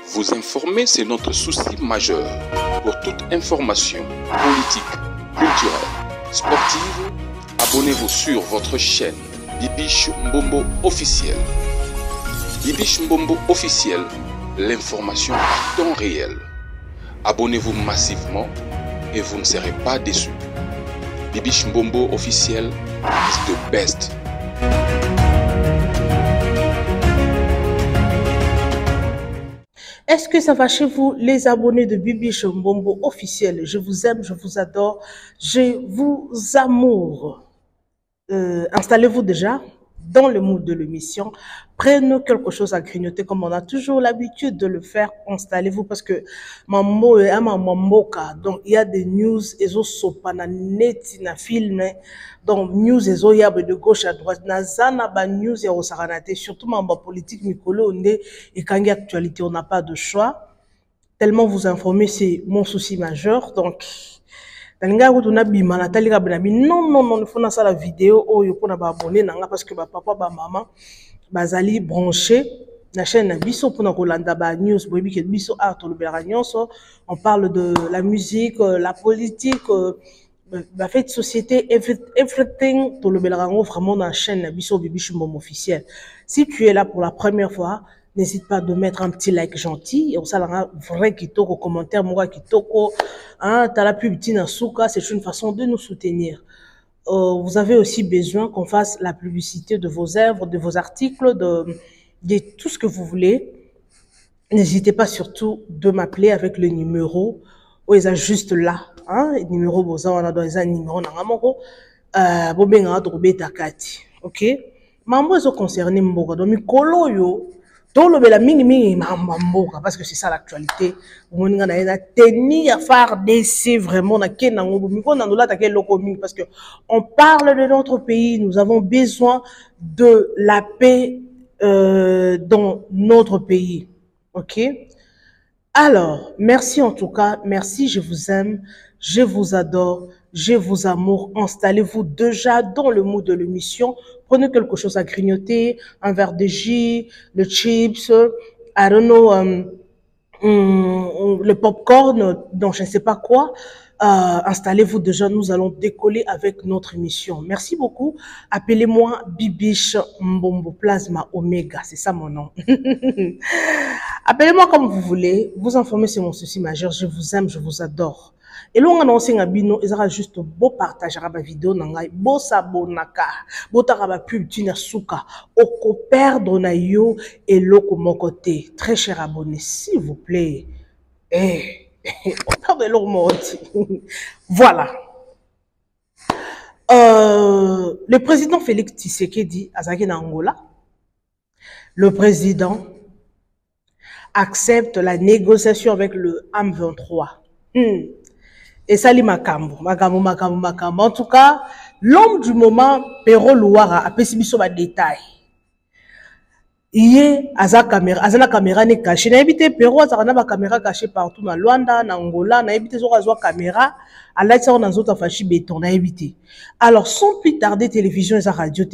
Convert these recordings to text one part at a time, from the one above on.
Vous informer, c'est notre souci majeur. Pour toute information politique, culturelle, sportive, abonnez-vous sur votre chaîne Bibiche Mbombo officiel. Bibiche Mbombo officiel, l'information à temps réel. Abonnez-vous massivement et vous ne serez pas déçus. Bibiche Mbombo officiel is the best. Est-ce que ça va chez vous, les abonnés de Bibiche Mbombo officiel? Je vous aime, je vous adore, je vous amoure. Installez-vous déjà dans le mood de l'émission. Prenez quelque chose à grignoter comme on a toujours l'habitude de le faire. Installez-vous parce que mambo et mamboka. Donc il y a des news ezo sopana neti na film. Donc news ezo yabe de gauche à droite. Nazana ba news ya osaranate. Surtout mambo politique mikolo onde et quand il y a actualité on n'a pas de choix. Tellement vous informer c'est mon souci majeur. Donc non, il faut ça la vidéo où il faut abonner parce que papa, maman, bazali branché la chaîne Bisso pour nous news, on parle de la musique, la politique, la fête société, everything, tout le vraiment dans la chaîne Bisso Bibiche Mbombo officiel. Si tu es là pour la première fois, n'hésite pas de mettre un petit like gentil. Et on s'en vrai kitoko, commentaire, moi kitoko. Hein, t'as la pub Tina Souka, c'est une façon de nous soutenir. Vous avez aussi besoin qu'on fasse la publicité de vos œuvres, de vos articles, de tout ce que vous voulez. N'hésitez pas surtout de m'appeler avec le numéro. Où ils sont juste là. Hein, le numéro, vous avez un numéro, ok? Mambo sont concernés, mboka. Donc, mikolo yo. Tout le bela mingi mamboka parce que c'est ça l'actualité. On a tenu à faire d'essai vraiment parce que on parle de notre pays. Nous avons besoin de la paix dans notre pays. Ok. Alors, merci en tout cas. Merci, je vous aime, je vous adore, je vous amoure. Installez-vous déjà dans le mood de l'émission. Prenez quelque chose à grignoter, un verre de jus, le chips, I don't know, le popcorn, donc je ne sais pas quoi. Installez-vous déjà, nous allons décoller avec notre émission. Merci beaucoup. Appelez-moi Bibiche Mbombo Plasma Omega, c'est ça mon nom. Appelez-moi comme vous voulez. Vous informer, c'est mon souci majeur. Je vous aime, je vous adore. Et là, on annonce un bino, il sera juste beau partage à la vidéo, beau sabonaka, beau taraba pub, tina souka, oko perdre na yo et l'oko mon côté. Très cher abonné, s'il vous plaît. On perd de l'eau morte. Voilà. Le président Félix Tshisekedi, Azaki na Angola, le président accepte la négociation avec le M23. Et ça, makambo. En tout cas, l'homme du moment, Pero Louara, a pessimisé des détails. Hier, la caméra n'est cachée. Na évité Pero, la caméra cachée partout dans Luanda, dans Angola, na évité la caméra, à l'aide de nos autres fâchis béton, na évité. Alors, sans plus tarder, télévision et sa radio,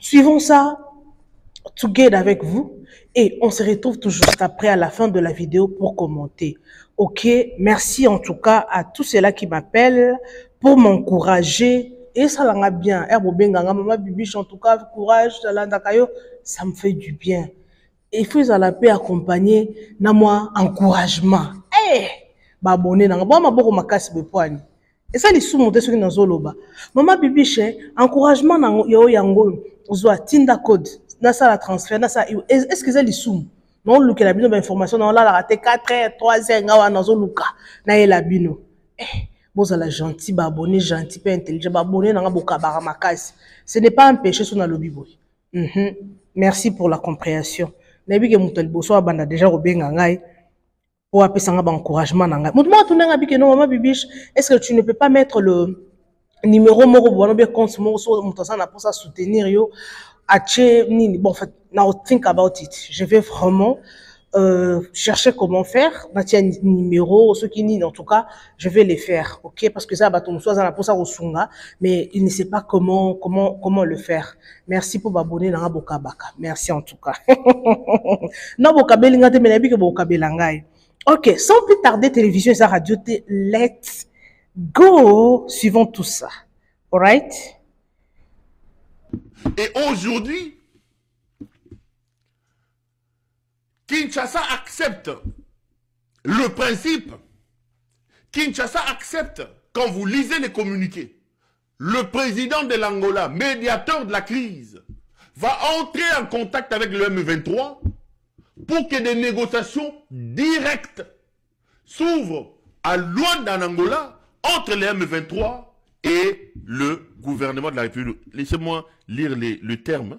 suivons ça, together avec vous. Et on se retrouve tout juste après à la fin de la vidéo pour commenter. Ok, merci en tout cas à tous ceux-là qui m'appellent pour m'encourager. Et ça l'a bien. Maman Bibiche, en tout cas, courage, ça me fait du bien. Et il faut la paix accompagner na moi encouragement. Babonné na bon maboko makasi bepoani. Et ça les sous monter sur dans zoloba. Maman Bibiche, encouragement na yo yango ozo tinda code. Na ça la transfert na ça est-ce que c'est les sous non look la bino information non là la raté 4h 3h ngawa nazo luka na la bino bozala gentil ba abonné gentil pas intelligent ba abonné na boka bara makasi ce n'est pas un péché sur na lobby boy. Merci pour la compréhension nabi ke mutel boso banda déjà robenga ngai pour appeler ça un encouragement na ngai mutu tu nga bike non maman Bibiche est-ce que tu ne peux pas mettre le numéro moko bono bien compte moko so mutu ça na pour ça soutenir yo. Bon, en fait, now think about it. Je vais vraiment chercher comment faire. Natia numéro, ceux qui n'y, en tout cas, je vais les faire, ok? Parce que ça, baton soit la posa osunga, mais il ne sait pas comment le faire. Merci pour m'abonner dans Bokabaka. Merci en tout cas. Non, Bokabelinga te menabi que Bokabelangai. Ok, sans plus tarder, télévision et sa radio, let's go. Suivons tout ça. Alright? Et aujourd'hui, Kinshasa accepte le principe. Kinshasa accepte, quand vous lisez les communiqués, le président de l'Angola, médiateur de la crise, va entrer en contact avec le M23 pour que des négociations directes s'ouvrent à Luanda en Angola entre le M23 et le gouvernement de la République. Laissez-moi lire le terme.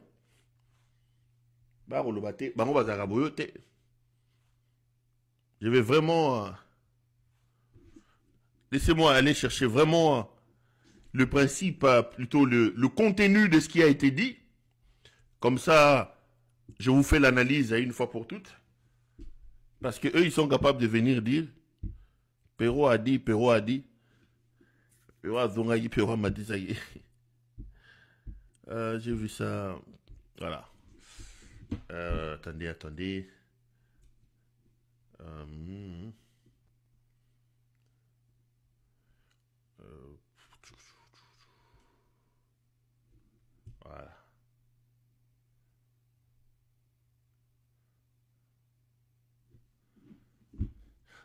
Je vais vraiment... Laissez-moi aller chercher vraiment le principe, plutôt le contenu de ce qui a été dit. Comme ça, je vous fais l'analyse une fois pour toutes. Parce que eux, ils sont capables de venir dire Perro a dit, Perro a dit. Perro a zongaï, Perro m'a dit ça y est. J'ai vu ça. Voilà. Attendez. Voilà.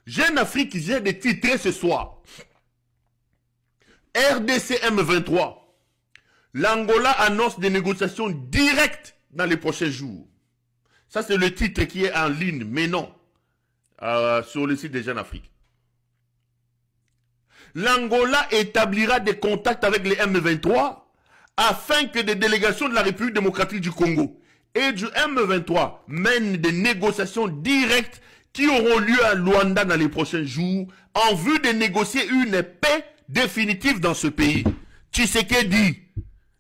Jeune Afrique vient de titrer ce soir. RDC M23. L'Angola annonce des négociations directes dans les prochains jours. Ça, c'est le titre qui est en ligne, mais non, sur le site de Jeune Afrique. L'Angola établira des contacts avec les M23 afin que des délégations de la République démocratique du Congo et du M23 mènent des négociations directes qui auront lieu à Luanda dans les prochains jours en vue de négocier une paix définitive dans ce pays. Tshisekedi dit,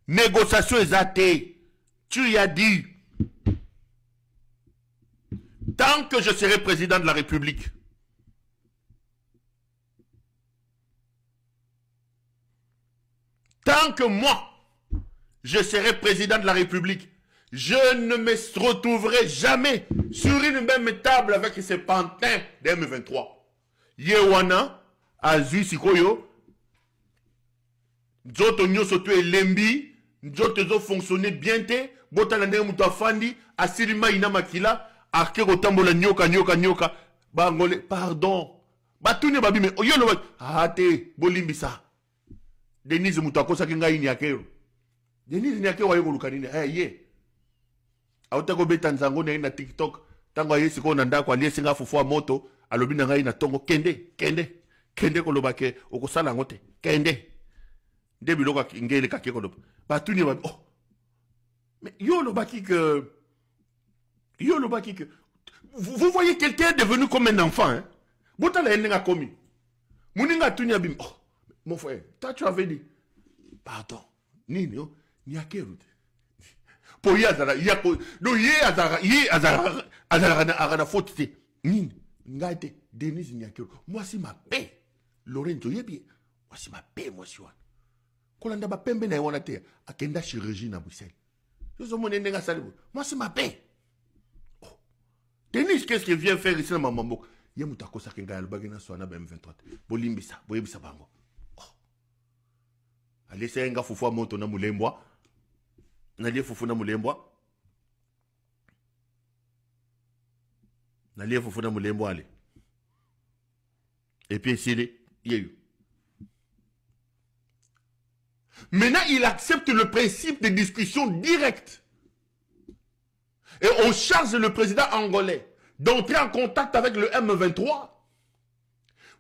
négociation exatée. Tu y as dit, tant que je serai président de la République, tant que moi, je serai président de la République, je ne me retrouverai jamais sur une même table avec ces pantins d'M23. Yewana, Azu Sikoyo, Njoto Nyoso tu Lembi, Njoto zo fonctionner bien te, Botalande Moutafandi, Asirima Inamakila, Arkero Tambola Nyoka, Bangole, pardon. Batune babi me, Oyolo, Ate, Bolimbisa. Denise Moutakosa Kinga Inyakero. Denise Nyakero Wayo Lukanine, ye. Autako betanzango na TikTok tango yesi ko nanda kwa liesi nga fufua moto alobi na ngai na tongo kende ko lobake okosala ngote kende ndebi loka ngele ka keko loba batuni ba oh mais yo lobaki que vous voyez quelqu'un est devenu comme un enfant hein botala yenga komi muninga tuni abim oh mon frère toi tu avais dit pardon nini yo ni akeru pour y azara yako no ye azara agana faute te nini ngate Denise Nyakero moi si ma paix Lorenzo yebi moi si ma paix moi si wana kolanda ba pembe na yona te akenda chirurgie na Bruxelles yo mone nenga salibu moi si ma paix oh Denise qu'est-ce qu'il vient faire ici na mamambo ye mutako sakenga albagina swana ba M23 bolimbisa boyebisa bango oh allez senga fufua moto na mulembwa Nalie Fufuna Mulembwa. Nalie Fufuna Mulembwa allez. Et puis ici, il y a eu. Maintenant, il accepte le principe de discussion directe. Et on charge le président angolais d'entrer en contact avec le M23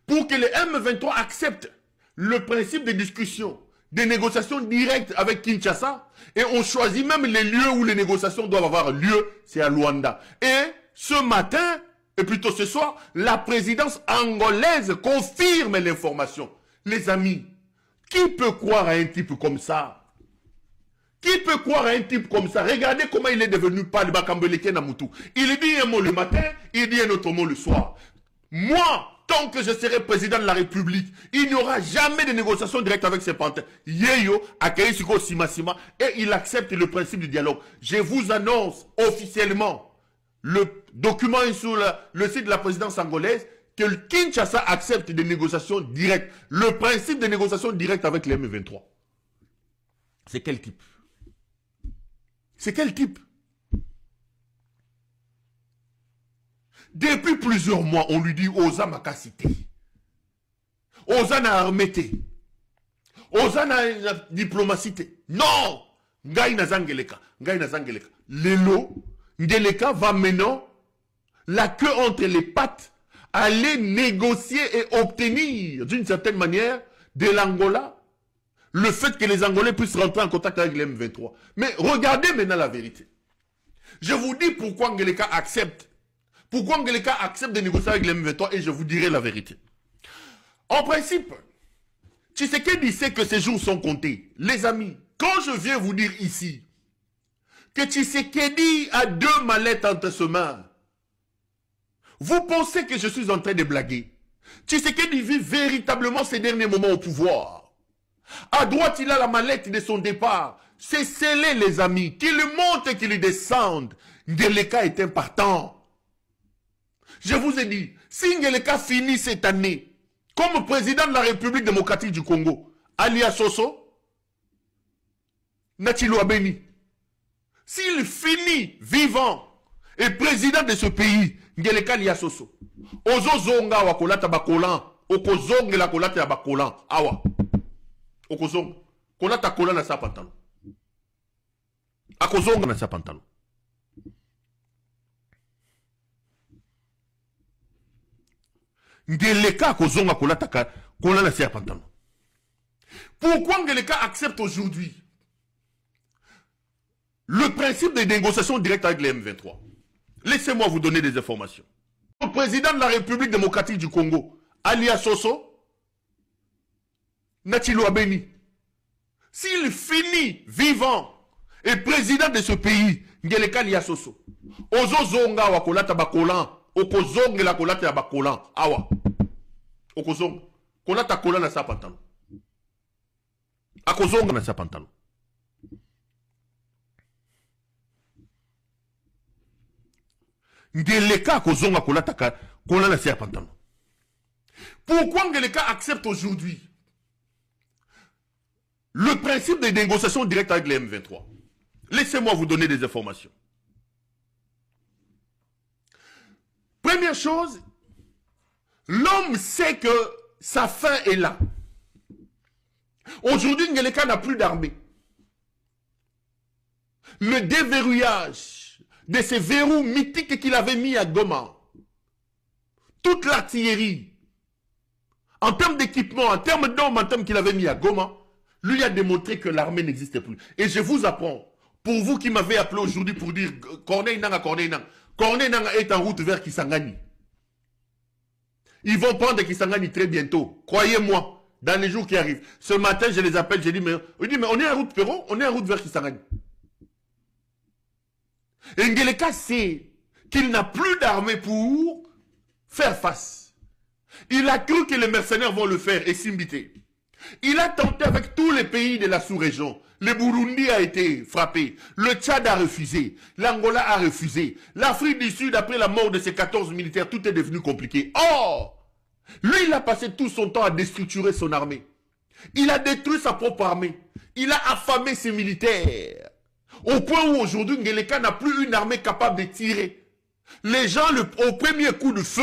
pour que le M23 accepte le principe de discussion, des négociations directes avec Kinshasa, et on choisit même les lieux où les négociations doivent avoir lieu, c'est à Luanda. Et ce matin, et plutôt ce soir, la présidence angolaise confirme l'information. Les amis, qui peut croire à un type comme ça? Qui peut croire à un type comme ça? Regardez comment il est devenu pas le Bakambeleke Namutu. Il dit un mot le matin, il dit un autre mot le soir. Moi, tant que je serai président de la République, il n'y aura jamais de négociation directe avec ces pantins. Yeyo, Akaïsiko Sima Sima, et il accepte le principe du dialogue. Je vous annonce officiellement, le document est sur le site de la présidence angolaise, que le Kinshasa accepte des négociations directes. Le principe de négociation directe avec les M23. C'est quel type? C'est quel type? Depuis plusieurs mois, on lui dit Oza Makasité. Oza na armété. Oza na diplomacité. Non! Ngai na zangeleka. Ngai na zangeleka. Lelo, Ngeleka va maintenant la queue entre les pattes aller négocier et obtenir d'une certaine manière de l'Angola le fait que les Angolais puissent rentrer en contact avec les M23. Mais regardez maintenant la vérité. Je vous dis pourquoi Ngeleka accepte. Pourquoi Ngeleka accepte de négocier avec les M23 et je vous dirai la vérité. En principe, Tshisekedi sait que ces jours sont comptés. Les amis, quand je viens vous dire ici que Tshisekedi a 2 mallettes entre ses mains, vous pensez que je suis en train de blaguer. Tshisekedi vit véritablement ces derniers moments au pouvoir. À droite, il a la mallette de son départ. C'est scellé, les amis. Qu'il monte et qu'il descende. Ngeleka est impartant. Je vous ai dit, si Ngeleka finit cette année comme président de la République démocratique du Congo, alias Soso, Natilo Abeni, s'il finit vivant et président de ce pays, Ngeleka alias Soso, Ozo Zonga wakolata bakolan, Okozonge la kolata ya bakolan, awa. Okozonga, kolata kolan na sa pantalon. Akozonga na sa pantalon. Ngeleka akozonga kolata kolan na sa pantalon. Pourquoi Ngeleka accepte aujourd'hui le principe des négociations directes avec les M23? Laissez-moi vous donner des informations. Le président de la République démocratique du Congo, alias Soso, Natilo Abeni, s'il finit vivant et président de ce pays, Ngeleka alias Soso, Ozo Zonga wakolata bakolan, Okozonga la kolata ya bakolan, awa. Okozonga, kolata kolan na sa pantalon. Akozonga na sa pantalon. Ngeleka akozonga kolata kolan na sa pantalon. Pourquoi Ngeleka accepte aujourd'hui le principe des négociations directes avec les M23? Laissez-moi vous donner des informations. Première chose, l'homme sait que sa fin est là. Aujourd'hui, Ngeleka n'a plus d'armée. Le déverrouillage de ces verrous mythiques qu'il avait mis à Goma, toute l'artillerie, en termes d'équipement, en termes d'hommes, en termes qu'il avait mis à Goma, lui a démontré que l'armée n'existait plus. Et je vous apprends, pour vous qui m'avez appelé aujourd'hui pour dire Corneille Nanga, Corneille Nanga, Corneille Nanga est en route vers Kisangani. Ils vont prendre Kisangani très bientôt. Croyez-moi, dans les jours qui arrivent. Ce matin, je les appelle, je dis, mais on est en route, Perron, on est en route vers Kisangani. Et Ngeleka sait qu'il n'a plus d'armée pour faire face. Il a cru que les mercenaires vont le faire et s'imiter. Il a tenté avec tous les pays de la sous-région. Le Burundi a été frappé. Le Tchad a refusé. L'Angola a refusé. L'Afrique du Sud, après la mort de ses 14 militaires, tout est devenu compliqué. Or, lui, il a passé tout son temps à déstructurer son armée. Il a détruit sa propre armée. Il a affamé ses militaires. Au point où aujourd'hui, Ngeleka n'a plus une armée capable de tirer. Les gens, au premier coup de feu,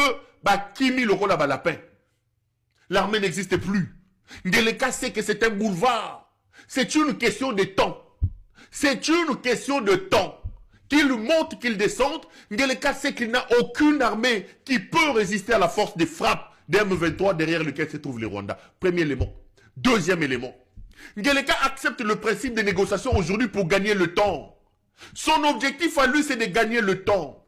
Kimi le rôle à lapin. L'armée n'existe plus. Ngeleka sait que c'est un boulevard. C'est une question de temps. C'est une question de temps. Qu'il monte, qu'il descende, Ngeleka sait qu'il n'a aucune armée qui peut résister à la force des frappes des M23 derrière lequel se trouve les Rwandais. Premier élément. Deuxième élément. Ngeleka accepte le principe des négociations aujourd'hui pour gagner le temps. Son objectif à lui, c'est de gagner le temps.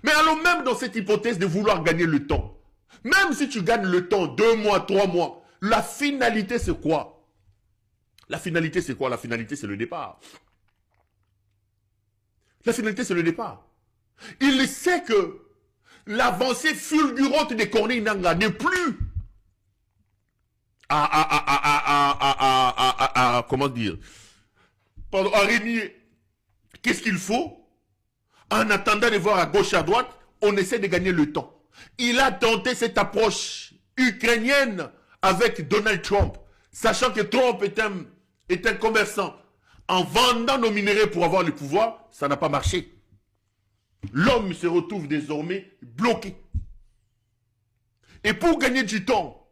Mais allons même dans cette hypothèse de vouloir gagner le temps. Même si tu gagnes le temps, 2 mois, 3 mois, la finalité c'est quoi? La finalité c'est quoi? La finalité c'est le départ. La finalité, c'est le départ. Il sait que l'avancée fulgurante de Corneille Nangaa n'est plus comment dire, pardon, à régner. Qu'est-ce qu'il faut? En attendant de voir à gauche et à droite, on essaie de gagner le temps. Il a tenté cette approche ukrainienne avec Donald Trump, sachant que Trump est un commerçant. En vendant nos minerais pour avoir le pouvoir, ça n'a pas marché. L'homme se retrouve désormais bloqué. Et pour gagner du temps,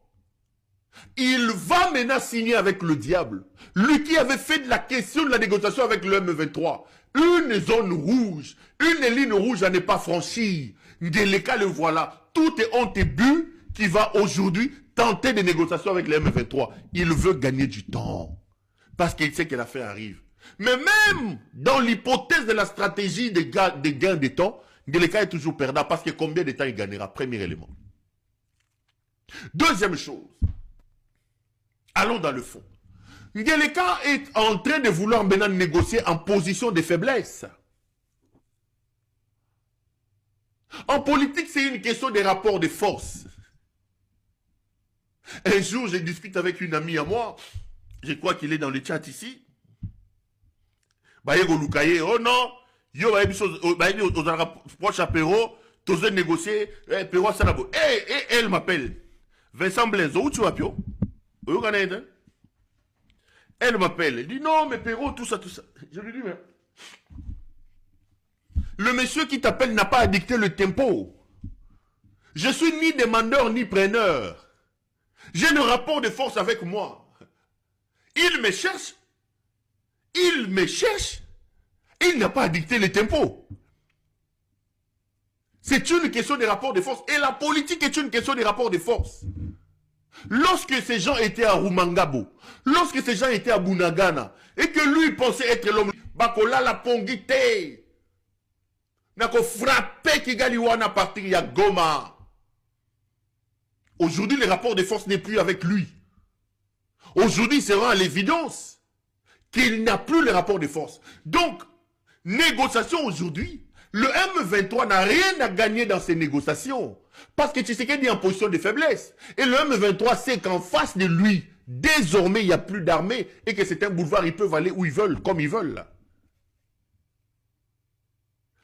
il va maintenant signer avec le diable. Lui qui avait fait de la question de la négociation avec le M23. Une zone rouge, une ligne rouge à ne pas franchir. Ngeleka le voilà. Tout est honte et but qui va aujourd'hui tenter des négociations avec le M23. Il veut gagner du temps. Parce qu'il sait que l'affaire arrive. Mais même dans l'hypothèse de la stratégie des gains de temps, Ngeleka est toujours perdant parce que combien de temps il gagnera? Premier élément. Deuxième chose. Allons dans le fond. Ngeleka est en train de vouloir maintenant négocier en position de faiblesse. En politique, c'est une question des rapports de force. Un jour, je discute avec une amie à moi. Je crois qu'il est dans le chat ici. Bayego Lukaye, oh non, yo proche à Perrault, tu as négocié, Perrault Sanabo. Elle m'appelle. Vincent Blaise, où tu vas, Pio? Elle m'appelle, elle dit non, mais Perrault, tout ça. Je lui dis, mais le monsieur qui t'appelle n'a pas à dicter le tempo. Je suis ni demandeur ni preneur. J'ai le rapport de force avec moi. Il me cherche. Il n'a pas à dicter le tempo. C'est une question de rapport de force. Et la politique est une question de rapport de force. Lorsque ces gens étaient à Rumangabo, lorsque ces gens étaient à Bunagana, et que lui pensait être l'homme, Bakola la pongite, nako frappé Kigaliwana à partir de Goma. Aujourd'hui, le rapport de force n'est plus avec lui. Aujourd'hui, c'est rend à l'évidence qu'il n'a plus le rapport de force. Donc, négociation aujourd'hui, le M23 n'a rien à gagner dans ces négociations. Parce que Tshisekedi est en position de faiblesse. Et le M23 sait qu'en face de lui, désormais, il n'y a plus d'armée et que c'est un boulevard, ils peuvent aller où ils veulent, comme ils veulent. Là.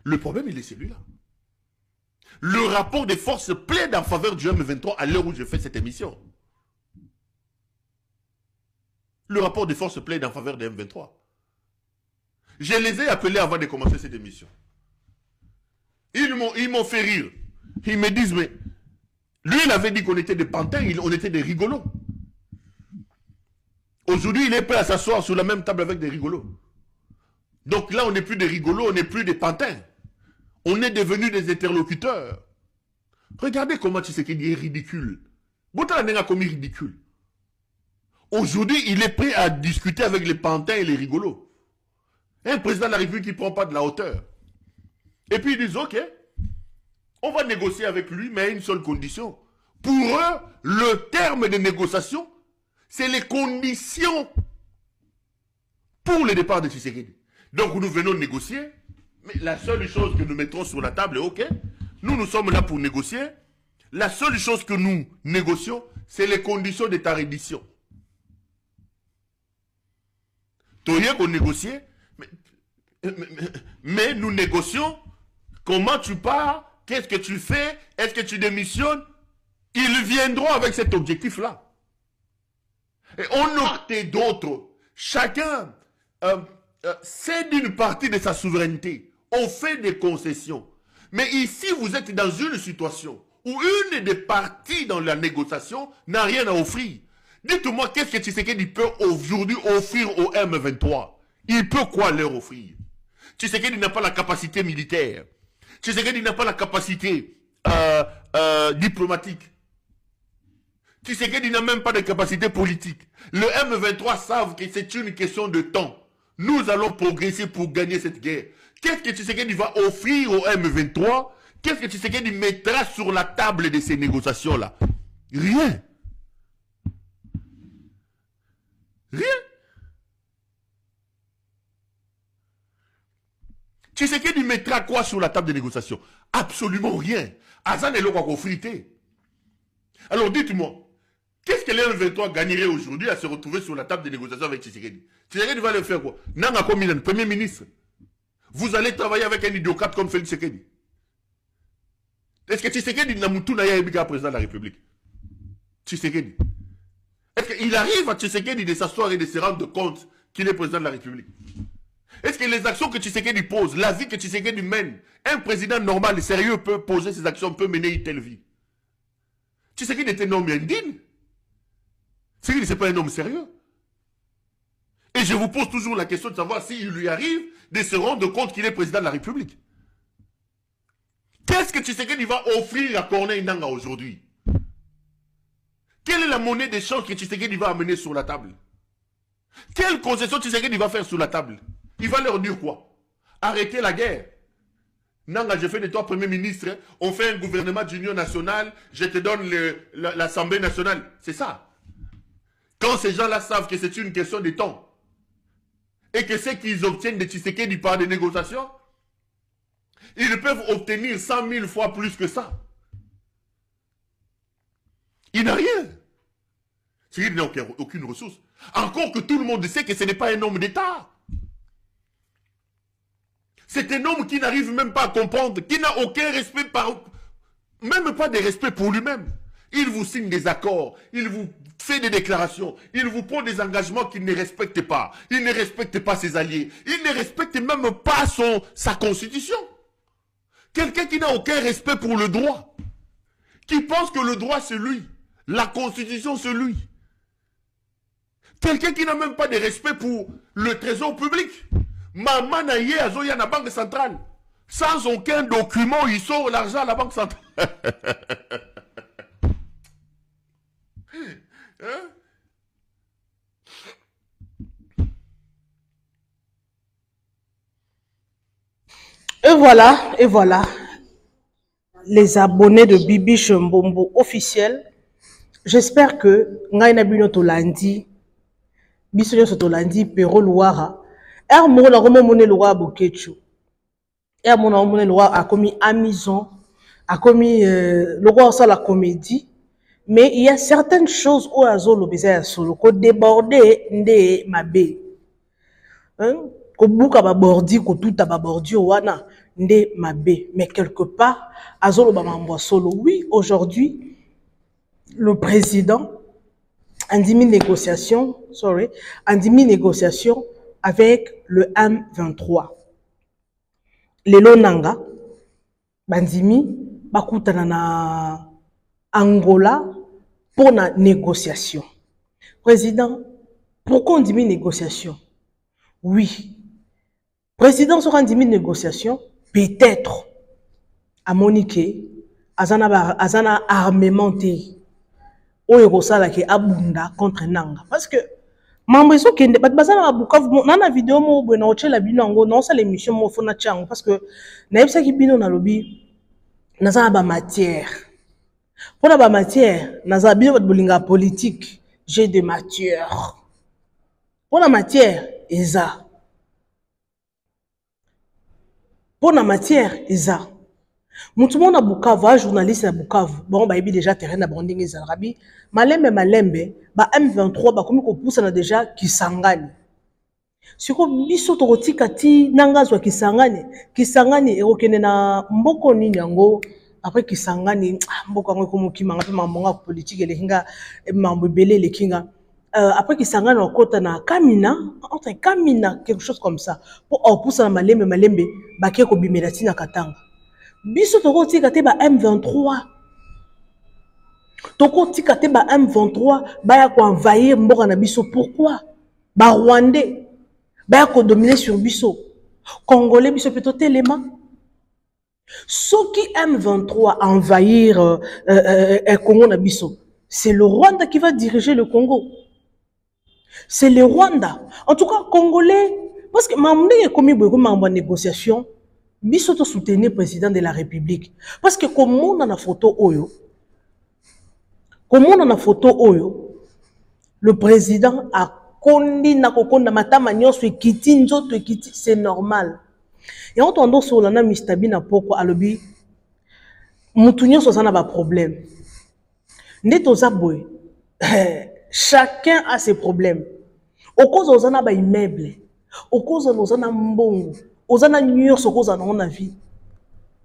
Le problème, il est celui-là. Le rapport de force plaide en faveur du M23 à l'heure où je fais cette émission. Le rapport de force plaide en faveur des M23. Je les ai appelés avant de commencer cette émission. Ils m'ont fait rire. Ils me disent, mais lui, il avait dit qu'on était des pantins, on était des rigolos. Aujourd'hui, il est prêt à s'asseoir sur la même table avec des rigolos. Donc là, on n'est plus des rigolos, on n'est plus des pantins. On est devenus des interlocuteurs. Regardez comment Tshisekedi est ridicule. Bouta n'a commis ridicule. Aujourd'hui, il est prêt à discuter avec les pantins et les rigolos. Un président de la République qui ne prend pas de la hauteur. Et puis ils disent, ok, on va négocier avec lui, mais à une seule condition. Pour eux, le terme de négociation, c'est les conditions pour le départ de Tshisekedi. Donc nous venons négocier, mais la seule chose que nous mettrons sur la table est ok, nous sommes là pour négocier. La seule chose que nous négocions, c'est les conditions de ta reddition. Tu rien qu'on négocie, mais nous négocions. Comment tu pars? Qu'est-ce que tu fais? Est-ce que tu démissionnes? Ils viendront avec cet objectif-là. Et on a d'autres. Chacun cède une partie de sa souveraineté. On fait des concessions. Mais ici, vous êtes dans une situation où une des parties dans la négociation n'a rien à offrir. Dites-moi, qu'est-ce que Tshisekedi peut aujourd'hui offrir au M23? Il peut quoi leur offrir? Tshisekedi n'a pas la capacité militaire. Tshisekedi n'a pas la capacité diplomatique. Tshisekedi n'a même pas de capacité politique. Le M23 savent que c'est une question de temps. Nous allons progresser pour gagner cette guerre. Qu'est-ce que Tshisekedi va offrir au M23? Qu'est-ce que Tshisekedi mettra sur la table de ces négociations-là? Rien. Rien. Tshisekedi mettra quoi sur la table de négociation? Absolument rien. Azan est le quoi frité. Alors dites-moi, qu'est-ce que l'M23 gagnerait aujourd'hui à se retrouver sur la table de négociation avec Tshisekedi? Tshisekedi va le faire quoi? Nanga Komina, le Premier ministre. Vous allez travailler avec un idiocrate comme Félix Tshisekedi. Est-ce que Tshisekedi n'a moutouna ya président de la République? Tshisekedi. Est-ce qu'il arrive à Tshisekedi de s'asseoir et de se rendre compte qu'il est président de la République? Est-ce que les actions que Tshisekedi pose, la vie que Tshisekedi mène, un président normal et sérieux peut poser ces actions, peut mener une telle vie? Tshisekedi est un homme indigne. Tshisekedi, ce n'est pas un homme sérieux. Et je vous pose toujours la question de savoir s'il lui arrive de se rendre compte qu'il est président de la République. Qu'est-ce que Tshisekedi va offrir à Corneille Nangaa aujourd'hui? Quelle est la monnaie d'échange que Tshisekedi va amener sur la table? Quelle concession Tshisekedi va faire sur la table? Il va leur dire quoi? Arrêtez la guerre. Nangaa, je fais de toi Premier ministre, on fait un gouvernement d'union nationale, je te donne l'Assemblée nationale. C'est ça. Quand ces gens-là savent que c'est une question de temps, et que ce qu'ils obtiennent de Tshisekedi par des négociations, ils peuvent obtenir 100 000 fois plus que ça. Il n'a rien. Il n'a aucune ressource. Encore que tout le monde sait que ce n'est pas un homme d'État. C'est un homme qui n'arrive même pas à comprendre, qui n'a aucun respect, même pas de respect pour lui-même. Il vous signe des accords, il vous fait des déclarations, il vous prend des engagements qu'il ne respecte pas. Il ne respecte pas ses alliés, il ne respecte même pas sa constitution. Quelqu'un qui n'a aucun respect pour le droit, qui pense que le droit c'est lui, la constitution c'est lui. Quelqu'un qui n'a même pas de respect pour le trésor public. Maman Naye Azoya la banque centrale. Sans aucun document, il sort l'argent à la banque centrale. Hein? Et voilà, les abonnés de Bibiche Mbombo officiels. J'espère que Ngaina Bino Tolandi, Bissonio Tolandi, Pero Louara, Mona Romo Mone Loa Bokechu, Mona Mone Loa a commis Amison, a commis le roi ça la comédie, mais il y a certaines choses où Azolo Bizarre solo, qu'on débordé de Mabé. Ko buka ba bordi ko tout ba bordi wana nde mabe, mais quelque part Azolo ba mambo solo. Oui, aujourd'hui le président a dit négociation avec le M23. Lelo Nanga bandimi bakutana na Angola pour la négociation. Président, pourquoi on dit négociation? Oui. Président sera en négociation, peut-être à Monique, Azana armémenté. Oerosala ki abunda contre Nanga. Parce que mambeso kende bazana abukavu na vidéo mo bwe na ochela bino ngo na osala émission mo fona chango parce que na yebisa ki bino na lobi naza ba matière. Pour la matière, naza bino bolinga politique, j'ai de matière. Pour la matière, eza. Pour la matière, eza. Moutoumon na Bukavu, un journaliste à Bukavu, bon, bah, il y a déjà terrain à Branding et Zarabi. Malembe, bah, M23, bah, comme on pousse, on a déjà Kisangani. Si on biso toroti kati, nangazwa Kisangani, et okene na mboko ni nyango, après Kisangani, mboko ngo komo kimanga, pe mambonga politique, le kinga, mambo belé, le kinga. Après Kisangani, on kota na Kamina, entre Kamina, quelque chose comme ça. Pour on pousse na malembe, bah, keko bimelati na Katanga. Biso toko tika te ba M23. Toko tika te ba M23 ba ya ko envahir mboka na biso. Pourquoi? Ba Rwandais ba ya ko dominer sur biso. Congolais biso peto telema. Soki M23 envahir Congo na biso, c'est le Rwanda qui va diriger le Congo. C'est le Rwanda. En tout cas, Congolais, parce que mamne est commis beaucoup de négociations. Biso to soutenir le président de la République. Parce que comme on a la photo Oyo, le président a kondi na kokonda matama nyoso ekiti nzoto ekiti, c'est normal. Et on tendance sur l'ana mistabina pourquoi à l'obi moutounion sur ça n'a pas problème. Neto zaboy. Chacun a ses problèmes. Au cause aux ana ba immeuble, au cause aux ana mbongo, aux ana nyur sur cause ana on a vie.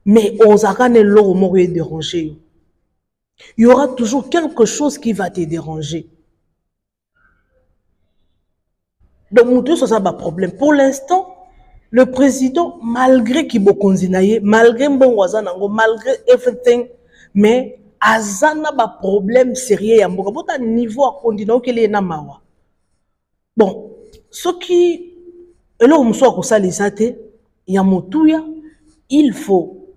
Mais aux arane l'eau m'aurait dérangé. Il y aura toujours quelque chose qui va te déranger. Donc moutounion sur ça pas problème. Pour l'instant, le président, malgré qu'il y malgré malgré everything, mais azana ba problème sérieux ya mboka bota niveau à continent qu'il est na mawa. Bon, ce qui est là où nous sommes il y a motuya, il faut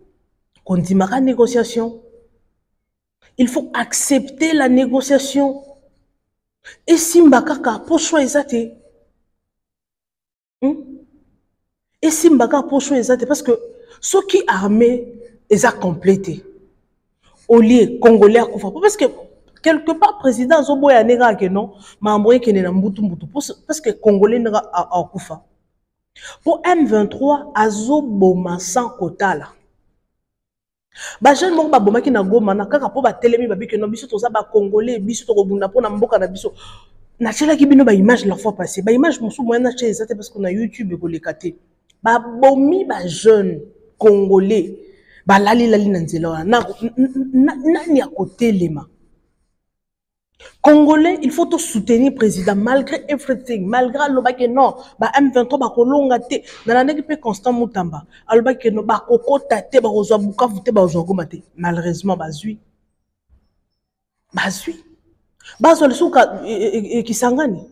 continuer la négociation. Il faut accepter la négociation. Et si mbakaka pour choisir et si mbaka pour choisir parce que ceux qui armés les a complété au lieu congolais parce que quelque part président zoboya nega que non mamboye que na mbutu parce que congolais nega a kufa pour M23 azoboma sans quota là ba jeune mo ba boma ki na goma na kaka po ba telemi ba bi que non biso toza ba congolais biso to kobunda po na mboka na biso na chela ki bino ba image la fois passée ba image musu moyena chez parce qu'on a YouTube ko lekate ba bomi ba jeune congolais ba lali nanzela na ni à côté lema congolais il faut te soutenir président malgré everything malgré le bac non ba M23 ba kolonga te na na pe Constant Mutamba al bac non ba kokota te ba ozwa bukavu te ba ozwa goma te malheureusement bazui bazwa le souka kisangani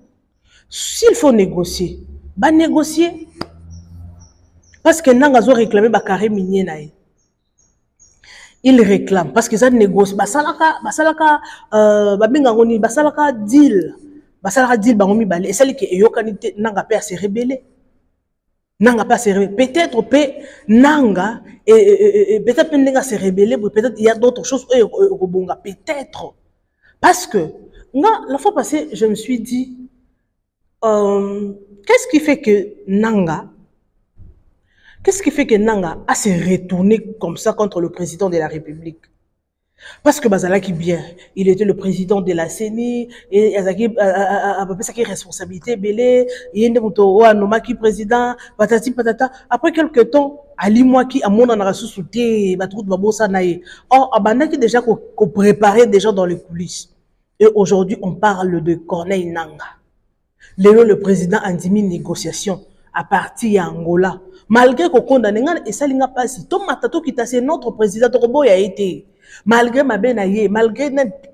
s'il faut négocier ba négocier parce que nanga zo réclamer ba carré minier nae il réclame parce que ça négocie basalaka babinga ngoni basalaka deal bangomi balé et celle qui est yokanité nanga pe à se rebeller peut-être pe nanga et peut-être nanga se rebeller peut-être il y a d'autres choses peut-être parce que moi la fois passée je me suis dit qu'est-ce qui fait que nanga a se retourné comme ça contre le président de la République? Parce que Bazalaki bien, il était le président de la CENI, et Azaki a sa responsabilité, belé, Yende Mouto, Nomaki président, patati patata. Après quelques temps, Ali Mouaki a mon anasu souté, Batrout Babosa Naye. Or, Abanaki déjà qu'on préparait déjà dans les coulisses. Et aujourd'hui, on parle de Corneille Nanga. Le président a dit négociation à partir d'Angola. Malgré qu'on condamne, et ça n'a pas si. Tom Matato qui c'est notre président, Torobo a été. Malgré ma benaye, malgré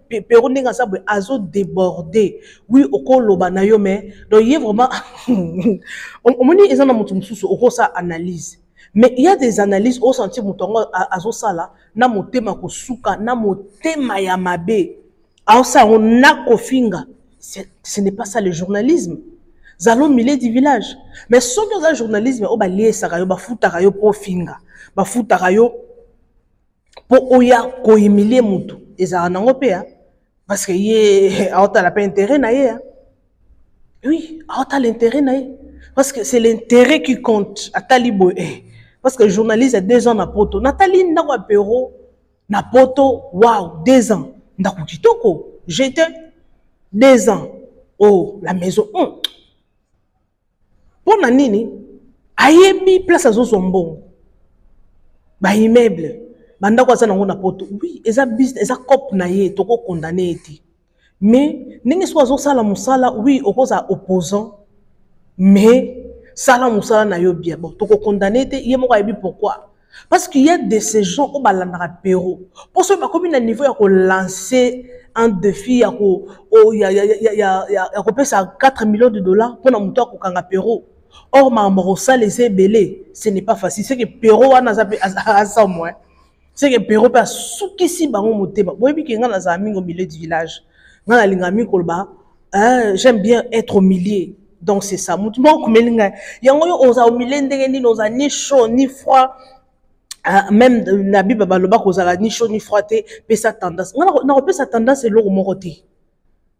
Péro Nenga Sabwe, Azo débordé. Oui, au Kolo Banayo, mais, donc il y a vraiment, on me dit, ils en ont montré au ça analyse. Mais il y a des analyses au sentier moutongo Azo Sala, na motema kosuka, na motema yamabe. Alors ça, on a kofinga. Ce n'est pas ça le journalisme. Zalo milé du village. Mais ce que le journalisme, on va lier ça, on va foutre pour finga, on va foutre pour oya ko humilier mutu. Et ça en européen, parce que yé, a pas intérêt naïe. Oui, a l'intérêt naïe. Parce que c'est l'intérêt qui compte. À Talibo, parce que le journaliste a 2 ans na poto. Nathalie Ndawa Pero, na poto, waouh, 2 ans. Ndaku kitoko, j'étais 2 ans. Oh, la maison. Pour nanini, ayebi place à Zozombon. Ba immeuble. Banda kwa sana ngona poto. Oui, eza business, eza cop na ye, toko condamné eti. Mais, n'engue soit zo sala musala, oui, opposa opposant. Mais, sala musala na yo bien. Bon, toko condamné eti, yé moko ayebi pourquoi? Parce qu'il y a de ces gens au balandra Péro. Pour ceux qui ont un niveau, il faut lancer un défi, il y a 4 millions de dollars pour nous montrer au Péro. Or, Mamorosa les ébélés, ce n'est pas facile. C'est que Péro a ça moins. C'est que Péro a souki si bango moteba. Bon, et puis qu'il y a des amis au milieu du village. J'aime bien être au milieu. Donc c'est ça. Il y a au milieu, ni chaud, ni froid. Même Nabi Babaloba kozala ni chaud ni froid te pe sa tendance na repé sa tendance c'est l'eau moroté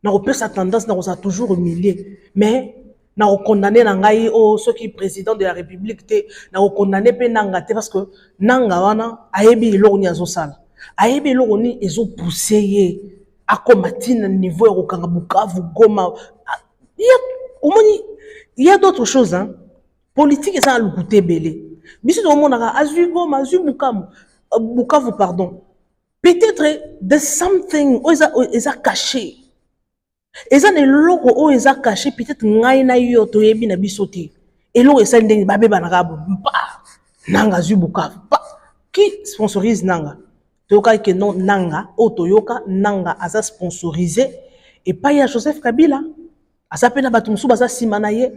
na repé sa tendance na toujours au milieu mais na condamné nangai o ceux qui président de la République te na condamné pe nanga te parce que nanga wana ayebi iloko ni azosala ayebi iloko ni ezo pousser ye akomati na niveau ya kokanga Bukavu Goma il y a d'autres choses hein politique ça le côté belé biso to monaka azui Goma azui Bukavu pardon peut-être de something eza caché eza ne loko o eza caché peut-être ngai na yo to yebi na biso te eloko esa ndenge babe banaka bo nanga azui Bukavu qui sponsorise nanga toyoka que non nanga o toyoka nanga aza sponsorisé et pas ya Joseph Kabila asa pena bato musu baza simana ye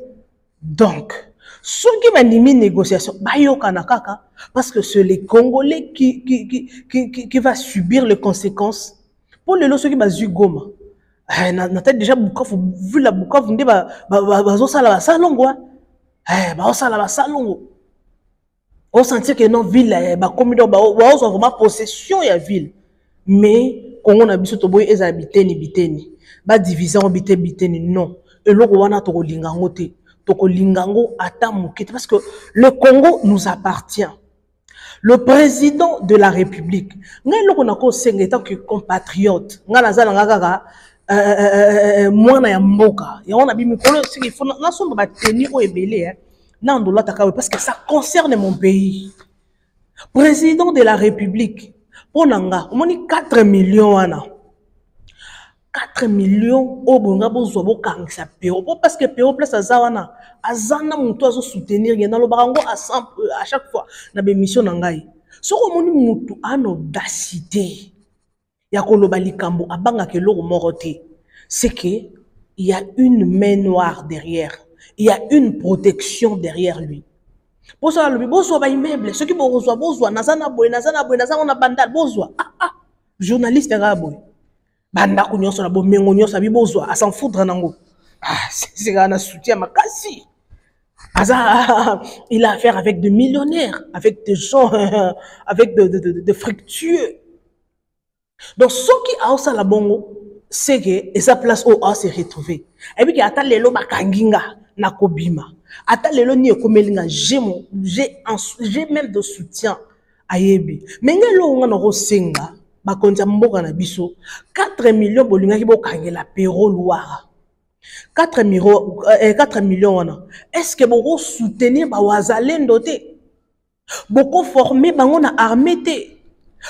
donc soki bandimi négociation bayoka na kaka parce que c'est les Congolais qui va subir les conséquences pour le ceux qui bazui Goma na tête déjà Bukavu vu la Bukavu nde bazosala basalongo bazosala basalongo on sentir que non ville ba comme do ba vraiment possession ya ville mais Congo na biso to boy eza biteni ba division biteni non eloko wana to kolingango te to kolingango ata mokete parce que le Congo nous appartient. Le président de la République ngai eloko na ko senga tant que compatriote nga nazala ngaka mwana ya mboka ya on a bi mikolo il faut na somba ba tenir o ebele na ndola takawe parce que ça concerne mon pays. Président de la République pour nanga omoni 4 millions wana 4 millions au bonga bozwa bokangisa Péro parce que Péro place azawana azana mutu azo soutenir ngena lo barango à chaque fois na be mission nangai soko moni mutu an audacité ya koloba likambo abanga ke loko moroté c'est que il y a une main noire derrière, il y a une protection derrière lui. Pour ça le bozwa ba immeuble ceux qui bozwa nazana boy on a bandal bozwa journaliste raboy banda kunyonso na bomengo nyonso bibozwa à s'en foutre nango c'est un soutien makasi il a affaire avec des millionnaires avec des gens avec de fructueux donc ce qui a aussi la bongo c'est que sa place où a se retrouver et puis ata lelo bakanginga na kobima ata lelo ni ekomelinga j'ai même de soutien à yebi mais ngelo nga na rosenga bakonza mboka na biso 4 millions bolinga ki bokangela Péro Loire 4 millions wana est-ce que boko soutenir ba wazalendo te boko former bango na armée te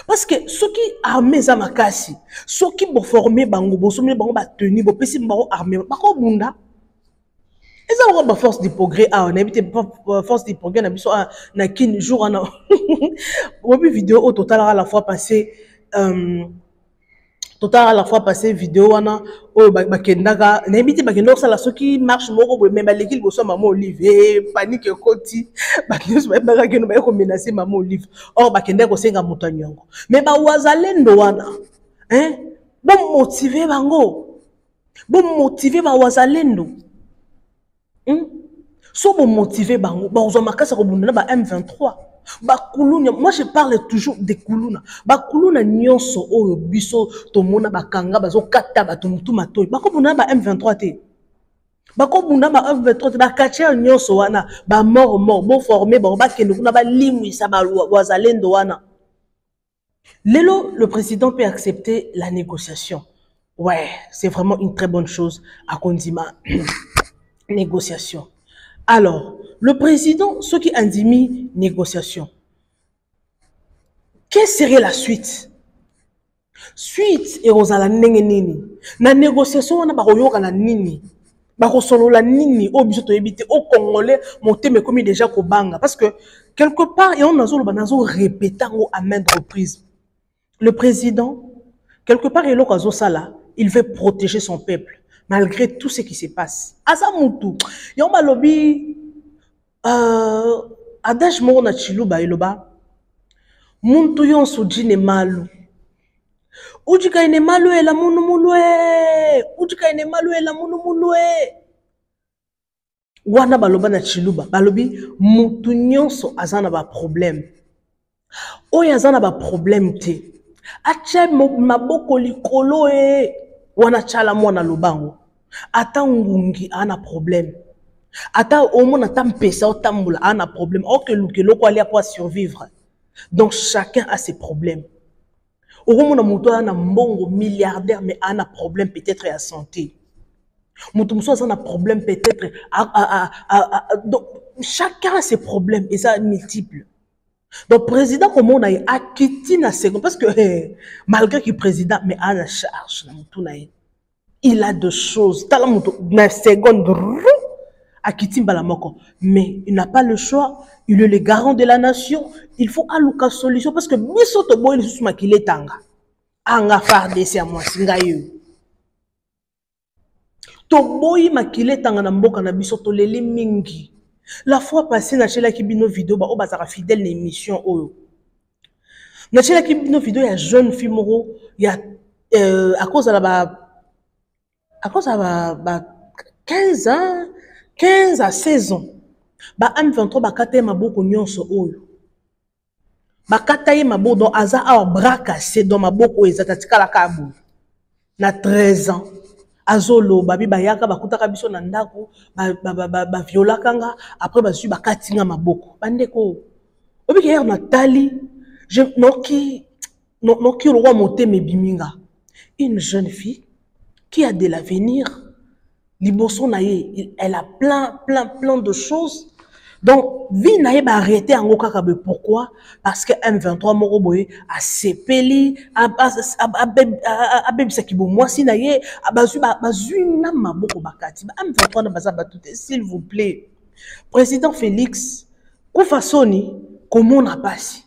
parce que ceux qui armés za makasi ceux qui bo former bango bo sommer bango ba tenir bo pesi bango armée bako bunda eza ba force du progrès on habite force du progrès na biso na kin jour na obi vidéo au total à la fois passé vidéo wana o bakendaka na ebiti bakendaka sala soki marche moko boye même l'équipe go so maman Olive panique koti bakendaka ba kendo ba ko menacer maman Olive or bakendaka ko senga mutanyongo mais ba wazalendo wana bon motiver ba wazalendo so bon motiver bango ba ozo makasa ko bundana ba M23 bakuluna moi je parle toujours des kuluna bakuluna nyonso oyo biso tomona bakanga bazokata bato mutu matoyi bakobuna ba M23 te bakobuna ba M23 te bakatia nyonso wana ba mort bo former ba bakende kuna ba limwisa ba wazalendo wana lelo le président peut accepter la négociation ouais c'est vraiment une très bonne chose à Kondima négociation. Alors, le président, ce qui indimie négociation, quelle serait la suite? Suite, et Rosala Nengenini. La négociation, on a baroyoka la nini. Barosolo la nini, au biso to ebité, au Congolais, monté mais comme déjà Kobanga. Parce que, quelque part, et on a répété à maintes reprises. Le président, quelque part, il veut protéger son peuple. Malgré tout ce qui se passe. Asamutu. Yoma lobi adage mo na chiluba iloba. Muntu yonso jine malu. Ujika ine malu ela munu mulwe. Ujika ine malu ela munu mulwe. Wana baloba na chiluba. Balobi mutu nyonso azana ba problème. Oya azana ba problème te. Ache maboko likolo wana chala mwana lobango ata ngungi ana problème Ata au moins ata mpesa otambola a un problème. Or que l'ukelo ko aller pour survivre. Donc chacun a ses problèmes. Au moins moto a un mbongo milliardaire mais a un problème peut-être à santé. Moto a un problème peut-être donc chacun a ses problèmes et ça multiple. Donc président comme on a acquitté na second parce que malgré qu'il est président mais a la charge il a deux choses. Tala moto na seconde mais il n'a pas le choix, il est le garant de la nation, il faut allouer solution parce que biso to boy sous makile tanga anga farde c'est à moi singa yo to boy makile tanga na mboka na biso to leli mingi la fois passée na chela ki bino vidéo ba o bazaka fidèle na émission oyo na chela ki bino vidéo ya jeune fille moro ya à cause de ba 15 ans 15 à 16 ans. Ba M23 ba kataye maboko nyonso oyo. Ba kataye maboko donc aza a bras cassé dans maboko ezata tikala kabu. Na 13 ans. Azolo babi bayaka bakutaka biso na ndako ba viola kanga après ba su ba katinga maboko. Bandeko. Obi hier na tali je noki le roi monté mebiminga. Une jeune fille qui a de l'avenir. Liboso naye, elle a plein de choses. Donc, vie naye ba arrêter en okaka pourquoi? Parce que M23 moroboye a sepeli a bebisa kibo mwasi naye abazu na maboko bakati. M23 na baza batute s'il vous plaît. Président Félix, Koufasoni, comment on a passé?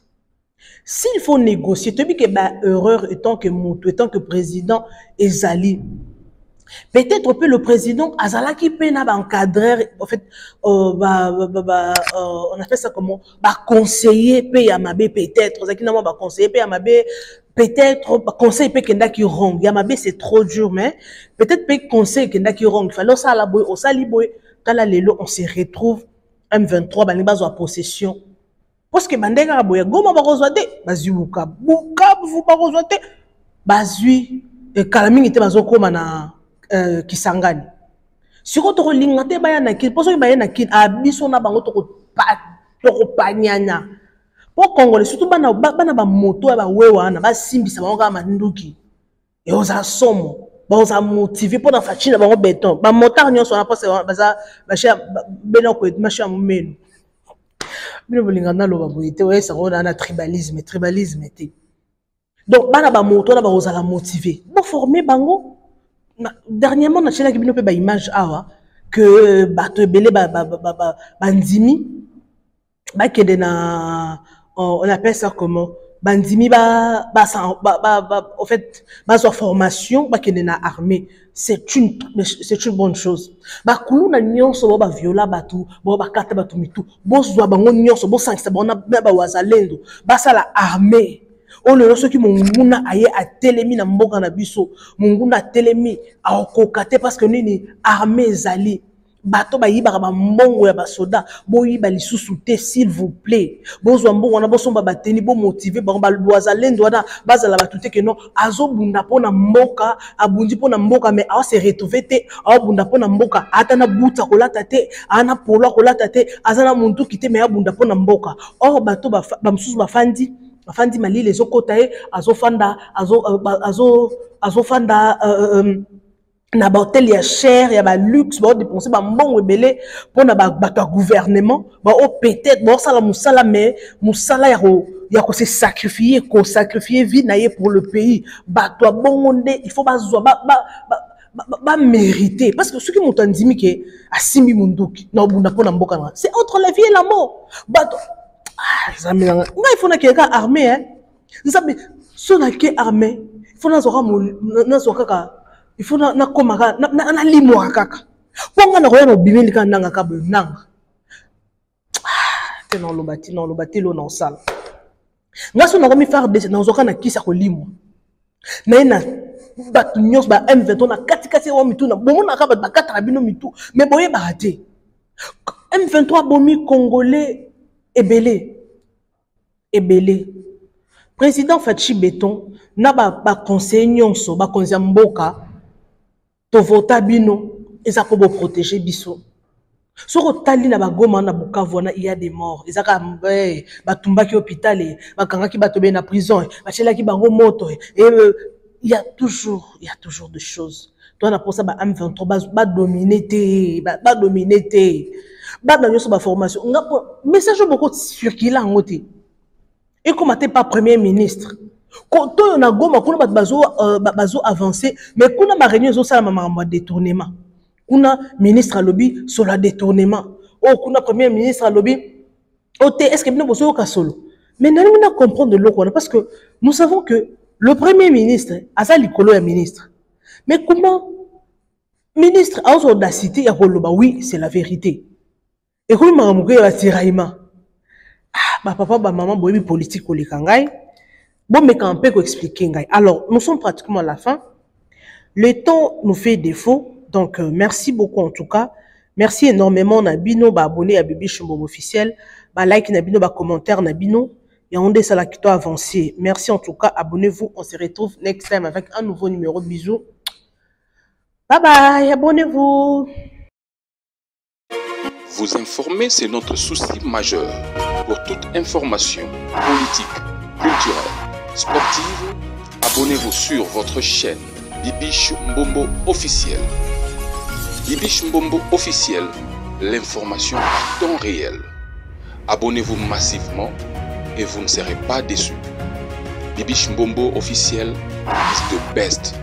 S'il faut négocier, tu dis que ba erreur étant que président ezali. Peut-être que le président Azalaki Pena va encadrer, en fait, on appelle ça comment? Conseiller Payamabe, peut-être. Zakinaman va conseiller Payamabe, peut-être, conseiller Pekenda qui rong. Yamabe, c'est trop dur, mais peut-être conseiller Kenda qui rong. Il fallait ça à la boy, au saliboy, quand lelo, on se retrouve, M23, banibazo à possession. Parce que Bandega boya, goma barozwate, bazu buka, vous barozwate, bazui, kalaming était bazoko mana, Kisangani. Si vous avez un peu de temps, vous avez un peu de temps. Pour Congolais, surtout bana moto ba wewa na ba simbisa ba ngama nduki. Et on a somo, ba on a motivé pour na fachina ba béton. Ba motard nyonso na pose baza ba cher beno ko machin mumenu. Bino bolingana lo ba boyete ouais ça on a un tribalisme té. Donc bana ba moto na ba ozala motivé. Bo former bango. Dernièrement, on a cherché une image que bato belé bandimi on appelle ça comment bandimi en fait sur formation na armée c'est une bonne chose ba kulu na nyonso ba viola batu ba kata batu mitu bo zwa bango nyonso bo sangisa ba ba wazalendo ba sala armée. On le reçoit qui munguna aye a telemi na mboka na biso munguna telemi a okokate parce que ni armée zali bato ba yiba ba mbongo ya ba soda bo yiba lisusu te s'il vous plaît bozwa mbongo na bosomba bateni bo motiver ba wazalendo wana bazala batute que non azo bunda pona mboka abundi pona mboka mais a se retrouver te a bunda pona mboka ata na buta kolata te ana polo kolata te azana muntu kite mais abunda pona mboka or bato ba msusu bafandi afandi mali les okotae azofanda na ba hotel ya cher ya ba luxe ba dépenser ba mbongo ebele pona ba gouvernement ba o peut-être ba sala musala mais musala ya ko se sacrifier vie naie pour le pays ba to bongonde il faut ba zo ba mériter parce que ceux qui m'ont dit que asimi munduki na bunda pona mboka c'est entre la vie et la mort ba il faut qu'il y ait armée, hein. Vous savez, si on a qu'il armée, il faut il faut na limo kaka. Pour nga na roya no bimeli ka nanga ka nanga. Te non lo bati lo na sala. Nga so na komi faire des na zoka na kisa ko limo. Na ina batu nyos ba M23 na kati wa mitu na bomo na ka ba kata bino mitu mais boye ba raté. M23 bomi congolais Ebele. Président Fachi Béton n'a pas conseillé nyonso, ba conseiller mboka to vota bino et ça pour protéger biso. Soko tali na bagoma na Bukavu il y a des morts. Ezaka batumbaki hôpital, bakangaki batobe na prison, bachelaki bango moto il y a toujours des choses. Toi na pour ça ba M23 ba dominer ba dominer ba nyoso ba formation. Message beaucoup circulant ngote. Et comme t'es pas premier ministre. Quand on a goma kuna bazo avancé mais kuna ma réunion zo sala ma détournement. Kuna ministre à lobby sur le détournement. Oh, kuna premier ministre à lobby. Oh, est-ce que nous sommes solo? Mais nous devons comprendre de l'eau parce que nous savons que le premier ministre a ça l'icolo est ministre. Mais comment ministre a audacité à Koloba? Oui, c'est la vérité. Et comme Maramouké va tiraillement. Ah, ma papa, ma maman, boyebi politique au Likangai. Bon, mais quand on peut expliquer. Alors, nous sommes pratiquement à la fin. Le temps nous fait défaut. Donc, merci beaucoup en tout cas. Merci énormément Nabino, abonné à Bibi Chumbobo officiel. Like Nabino, commentaire Nabino. Et on est la qui doit avancer. Merci en tout cas. Abonnez-vous. On se retrouve next time avec un nouveau numéro. Bisous. Bye bye. Abonnez-vous. Vous informer, c'est notre souci majeur. Pour toute information politique, culturelle, sportive, abonnez-vous sur votre chaîne Bibi Mbombo officiel. Bibi Mbombo officiel, l'information à temps réel. Abonnez-vous massivement et vous ne serez pas déçus. Bibi Mbombo officiel is the best.